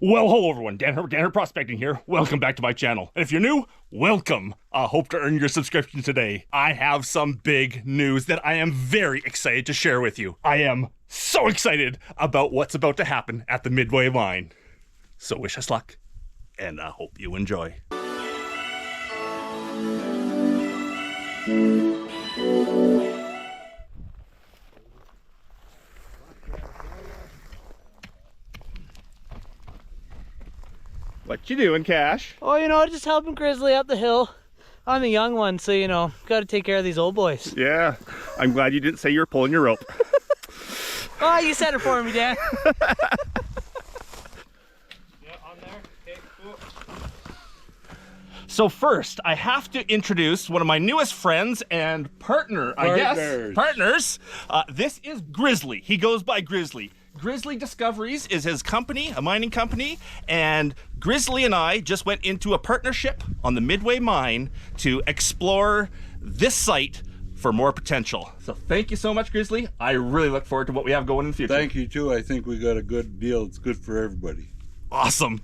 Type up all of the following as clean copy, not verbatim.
Well, hello everyone, Dan Hurd Prospecting here. Welcome back to my channel. And if you're new, welcome. I hope to earn your subscription today. I have some big news that I am very excited to share with you. I am so excited about what's about to happen at the Midway Mine. So wish us luck, and I hope you enjoy. What you doing, Cash? Oh, you know, just helping Grizzly up the hill. I'm the young one, so, you know, got to take care of these old boys. Yeah, I'm glad you didn't say you were pulling your rope. Oh, you said it for me, Dan. Yeah, on there. Okay, cool. So first, I have to introduce one of my newest friends and partners. This is Grizzly. He goes by Grizzly. Grizzly Discoveries is his company, a mining company, and Grizzly and I just went into a partnership on the Midway Mine to explore this site for more potential. So thank you so much, Grizzly. I really look forward to what we have going in the future. Thank you too. I think we got a good deal. It's good for everybody. Awesome.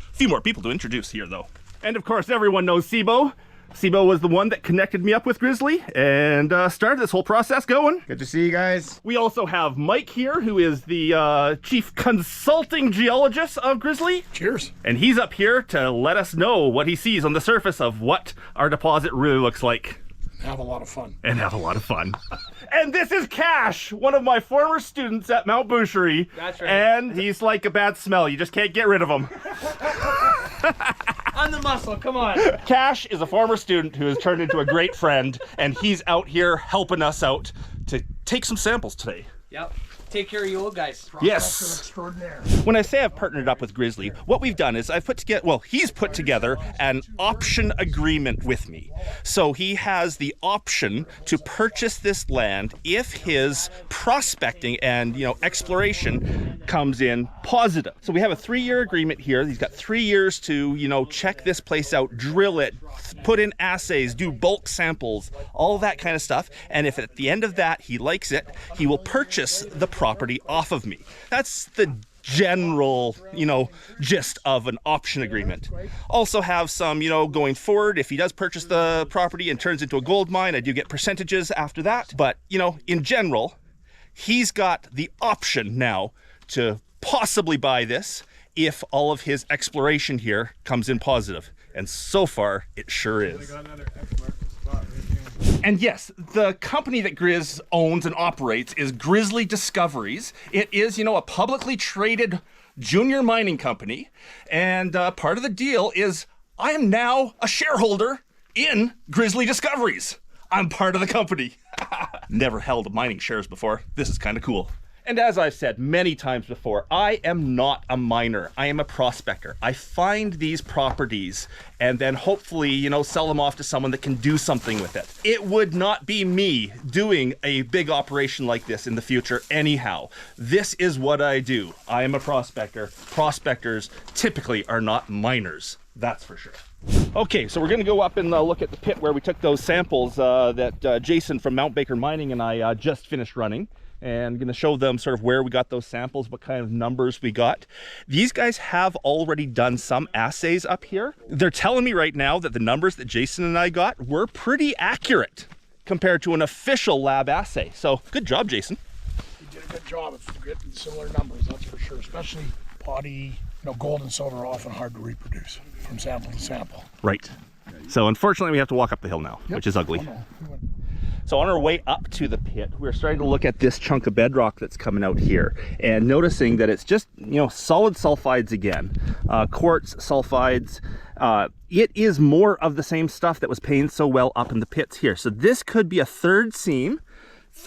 A few more people to introduce here, though. And of course, everyone knows Sibo. Sibo was the one that connected me up with Grizzly and started this whole process going. Good to see you guys. We also have Mike here, who is the chief consulting geologist of Grizzly. Cheers. And he's up here to let us know what he sees on the surface of what our deposit really looks like. Have a lot of fun. And have a lot of fun. And this is Cash, one of my former students at Mount Boucherie. That's right. And he's like a bad smell. You just can't get rid of him. On the muscle, come on. Cash is a former student who has turned into a great friend, and he's out here helping us out to take some samples today. Yep. Take care of you old guys. Yes. Extraordinaire. When I say I've partnered up with Grizzly, what we've done is I've put together, well, he's put together an option agreement with me. So he has the option to purchase this land if his prospecting and, you know, exploration comes in positive. So we have a 3-year agreement here. He's got 3 years to, you know, check this place out, drill it, put in assays, do bulk samples, all that kind of stuff. And if at the end of that he likes it, he will purchase the property off of me. That's the general, you know, gist of an option agreement. Also have some, you know, going forward, if he does purchase the property and turns into a gold mine, I do get percentages after that. But, you know, in general, he's got the option now to possibly buy this if all of his exploration here comes in positive. And so far, it sure is. And yes, the company that Grizz owns and operates is Grizzly Discoveries. It is, you know, a publicly traded junior mining company. And part of the deal is I am now a shareholder in Grizzly Discoveries. I'm part of the company. Never held mining shares before. This is kind of cool. And as I've said many times before, I am not a miner. I am a prospector. I find these properties and then hopefully, you know, sell them off to someone that can do something with it. It would not be me doing a big operation like this in the future anyhow. This is what I do. I am a prospector. Prospectors typically are not miners. That's for sure. Okay, so we're going to go up and look at the pit where we took those samples that Jason from Mount Baker Mining and I just finished running. And going to show them sort of where we got those samples, what kind of numbers we got. These guys have already done some assays up here. They're telling me right now that the numbers that Jason and I got were pretty accurate compared to an official lab assay. So good job, Jason. You did a good job of getting similar numbers, that's for sure. Especially potty, you know, gold and silver are often hard to reproduce from sample to sample. Right. So unfortunately, we have to walk up the hill now, which is ugly. So on our way up to the pit, we're starting to look at this chunk of bedrock that's coming out here and noticing that it's just, you know, solid sulfides again, quartz sulfides. It is more of the same stuff that was paying so well up in the pits here. So this could be a third seam.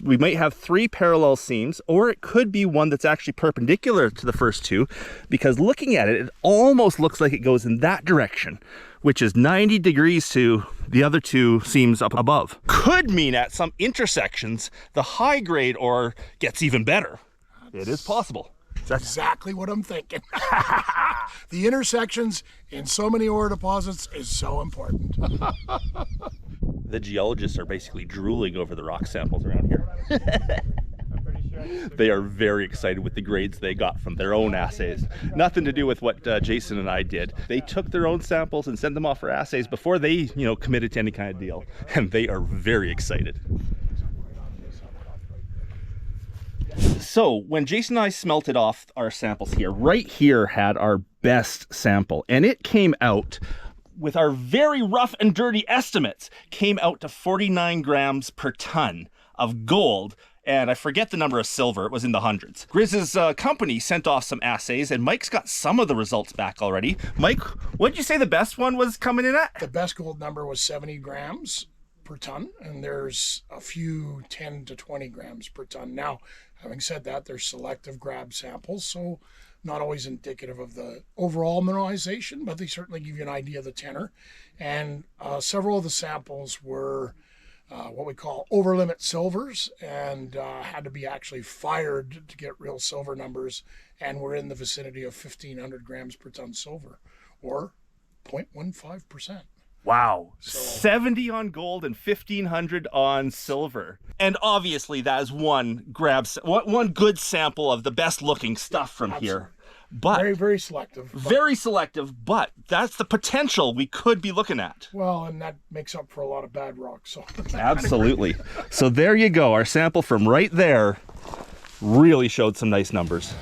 We might have 3 parallel seams, or it could be one that's actually perpendicular to the first 2, because looking at it, it almost looks like it goes in that direction, which is 90 degrees to the other 2 seams up above. Could mean at some intersections, the high grade ore gets even better. It is possible. That's exactly what I'm thinking. The intersections in so many ore deposits is so important. The geologists are basically drooling over the rock samples around here. I'm pretty sure They are very excited with the grades they got from their own assays. Nothing to do with what Jason and I did. They took their own samples and sent them off for assays before they, committed to any kind of deal. And they are very excited. So when Jason and I smelted off our samples here, right here had our best sample, and it came out with our very rough and dirty estimates, came out to 49 grams per ton of gold, and I forget the number of silver. It was in the hundreds. Grizz's company sent off some assays, and Mike's got some of the results back already. Mike, what did you say the best one was coming in at? The best gold number was 70 grams per ton, and there's a few 10 to 20 grams per ton. Now, having said that, they're selective grab samples, so not always indicative of the overall mineralization, but they certainly give you an idea of the tenor. And several of the samples were what we call over-limit silvers, and had to be actually fired to get real silver numbers, and were in the vicinity of 1,500 grams per ton silver, or 0.15%. Wow, 70 on gold and 1,500 on silver. And obviously that is one good sample of the best looking stuff from here. But very, very selective. Very selective, but that's the potential we could be looking at. Well, and that makes up for a lot of bad rock. So absolutely. So there you go. Our sample from right there really showed some nice numbers.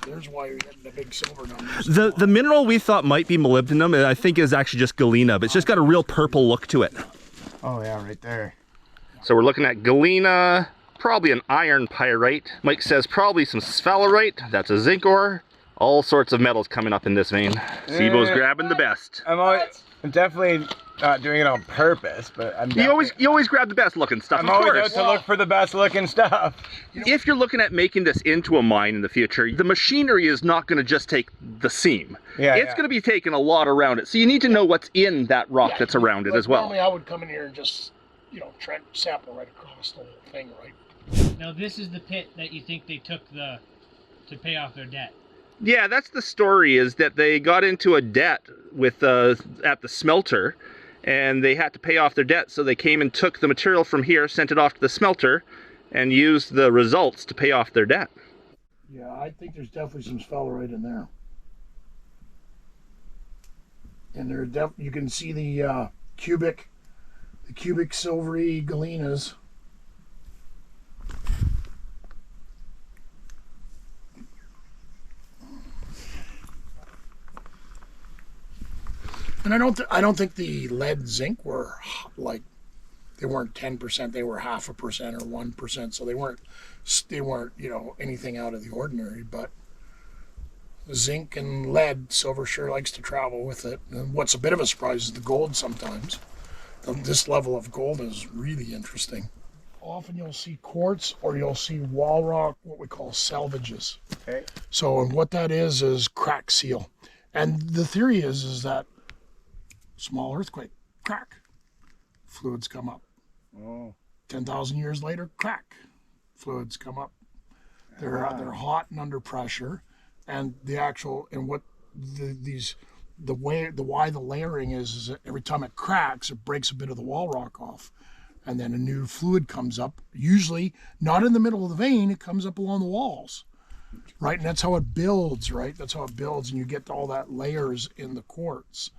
There's why you're getting the big silver numbers. The mineral we thought might be molybdenum, I think is actually just galena, but it's just got a real purple look to it. Oh yeah, right there. So we're looking at galena, probably an iron pyrite. Mike says probably some sphalerite, that's a zinc ore. All sorts of metals coming up in this vein. Sibo's grabbing the best. I'm definitely not doing it on purpose, but you always grab the best looking stuff. I'm always out to look for the best looking stuff. If you're looking at making this into a mine in the future, the machinery is not going to just take the seam. It's going to be taking a lot around it. So you need to know what's in that rock that's around it as well. Normally I would come in here and just, try to sample right across the whole thing, right? Now this is the pit that you think they took to pay off their debt. Yeah, that's the story, is that they got into a debt with at the smelter, and they had to pay off their debt, so they came and took the material from here, sent it off to the smelter, and used the results to pay off their debt. Yeah, I think there's definitely some sphalerite in there. And you can see the cubic silvery galenas. And I don't think the lead zinc were they weren't 10%, they were 0.5% or 1%, so they weren't anything out of the ordinary. But zinc and lead, silver sure likes to travel with it. And what's a bit of a surprise is the gold sometimes. This level of gold is really interesting. Often you'll see quartz or you'll see wall rock, what we call selvages. Okay. So and what that is crack seal. And the theory is that small earthquake, crack, fluids come up. 10,000 years later, crack, fluids come up. They're hot and under pressure, and why the layering is that every time it cracks, it breaks a bit of the wall rock off, and then a new fluid comes up. Usually not in the middle of the vein; it comes up along the walls, right? And that's how it builds, right? That's how it builds, and you get all that layers in the quartz.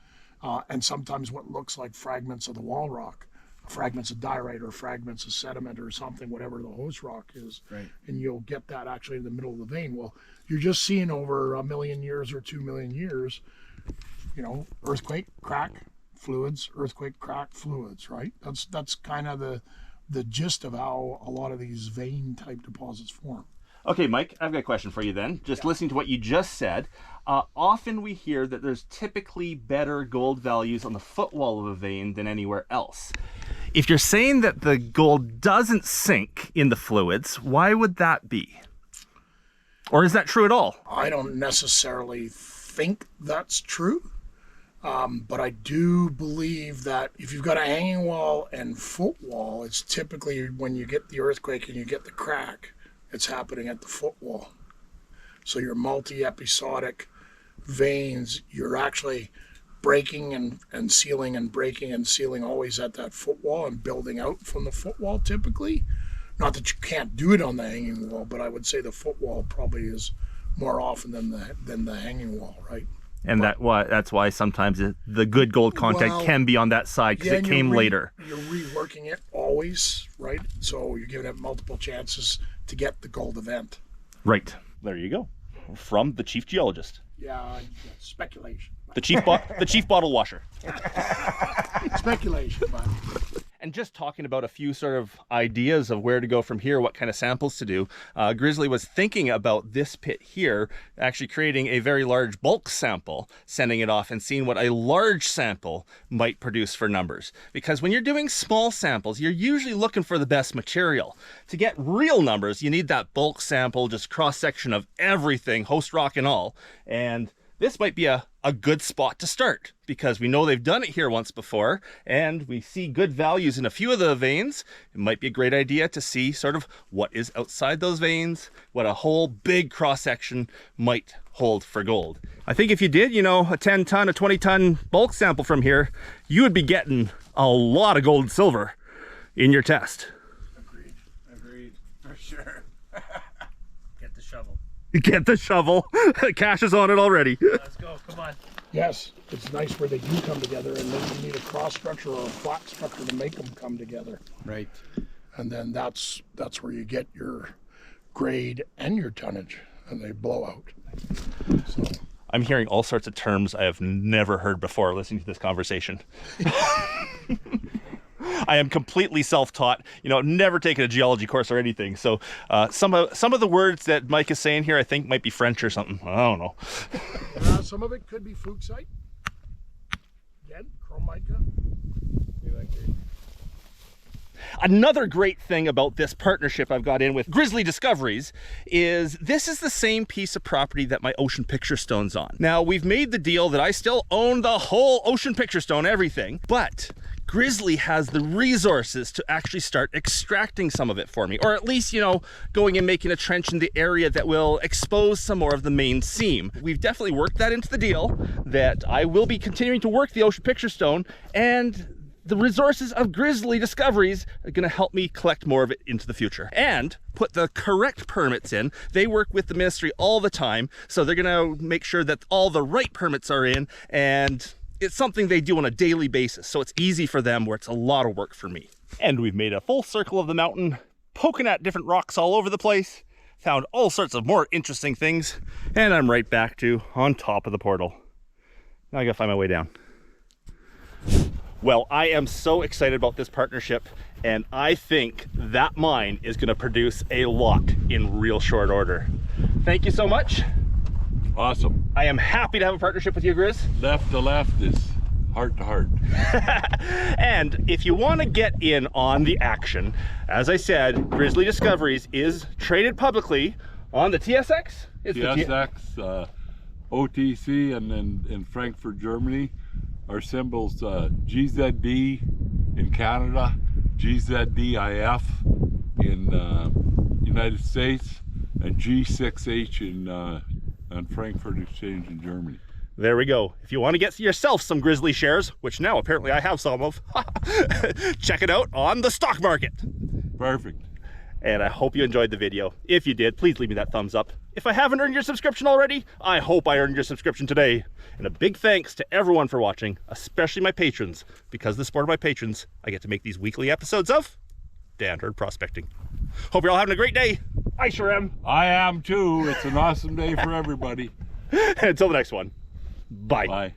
And sometimes what looks like fragments of the wall rock, fragments of diorite or fragments of sediment or something, whatever the host rock is, right. And you'll get that actually in the middle of the vein. Well, you're just seeing over 1 million years or 2 million years, earthquake, crack, fluids, earthquake, crack, fluids, right? That's kind of the gist of how a lot of these vein type deposits form. Okay, Mike, I've got a question for you then. Just listening to what you just said, often we hear that there's typically better gold values on the footwall of a vein than anywhere else. If you're saying that the gold doesn't sink in the fluids, why would that be? Or is that true at all? I don't necessarily think that's true. But I do believe that if you've got a hanging wall and footwall, it's typically when you get the earthquake and you get the crack, it's happening at the footwall. So your multi-episodic veins, you're actually breaking and sealing and breaking and sealing always at that footwall and building out from the footwall typically. Not that you can't do it on the hanging wall, but I would say the footwall probably is more often than the hanging wall, right? And that's why sometimes the good gold content can be on that side, because it came later. You're reworking it always, right? So you're giving it multiple chances to get the gold event. Right. There you go. From the chief geologist. Yeah, speculation. The chief bottle washer. Speculation, but. And just talking about a few sort of ideas of where to go from here, what kind of samples to do, Grizzly was thinking about this pit here, actually creating a very large bulk sample, sending it off and seeing what a large sample might produce for numbers. Because when you're doing small samples, you're usually looking for the best material. To get real numbers, you need that bulk sample, just cross-section of everything, host rock and all. And this might be a good spot to start, because we know they've done it here once before and we see good values in a few of the veins. It might be a great idea to see sort of what is outside those veins, what a whole big cross-section might hold for gold. I think if you did, you know, a 10-ton, a 20-ton bulk sample from here, you would be getting a lot of gold and silver in your test. Agreed, for sure. Get the shovel. Get the shovel. Cash is on it already. Let's go. Come on. Yes, it's nice where they do come together, and then you need a cross structure or a flat structure to make them come together. Right. And then that's where you get your grade and your tonnage, and they blow out. So I'm hearing all sorts of terms I have never heard before listening to this conversation. I am completely self-taught, you know, never taken a geology course or anything. So some of the words that Mike is saying here, I think might be French or something. I don't know. some of it could be fuchsite. Again, chromica. Another great thing about this partnership I've got in with Grizzly Discoveries is this is the same piece of property that my ocean picture stone's on. Now, we've made the deal that I still own the whole ocean picture stone, everything, but Grizzly has the resources to actually start extracting some of it for me, or at least, you know, going and making a trench in the area that will expose some more of the main seam. We've definitely worked that into the deal, that I will be continuing to work the ocean picture stone, and the resources of Grizzly Discoveries are going to help me collect more of it into the future and put the correct permits in. They work with the ministry all the time, so they're going to make sure that all the right permits are in, and it's something they do on a daily basis, so it's easy for them where it's a lot of work for me. And we've made a full circle of the mountain, poking at different rocks all over the place, found all sorts of more interesting things, and I'm right back to on top of the portal. Now I gotta find my way down. Well, I am so excited about this partnership, and I think that mine is gonna produce a lot in real short order. Thank you so much. Awesome. I am happy to have a partnership with you, Grizz. Left to left is heart to heart. And if you want to get in on the action, as I said, Grizzly Discoveries is traded publicly on the TSX. TSX, OTC, and then in Frankfurt, Germany. Our symbol's GZD in Canada, GZDIF in United States, and G6H in on Frankfurt Exchange in Germany. There we go. If you want to get yourself some Grizzly shares, which now apparently I have some of, check it out on the stock market. Perfect. And I hope you enjoyed the video. If you did, please leave me that thumbs up. If I haven't earned your subscription already, I hope I earned your subscription today. And a big thanks to everyone for watching, especially my patrons. Because of the support of my patrons, I get to make these weekly episodes of Hurd Prospecting. Hope you're all having a great day. I sure am. I am too. It's an awesome day for everybody. Until the next one. Bye. Bye.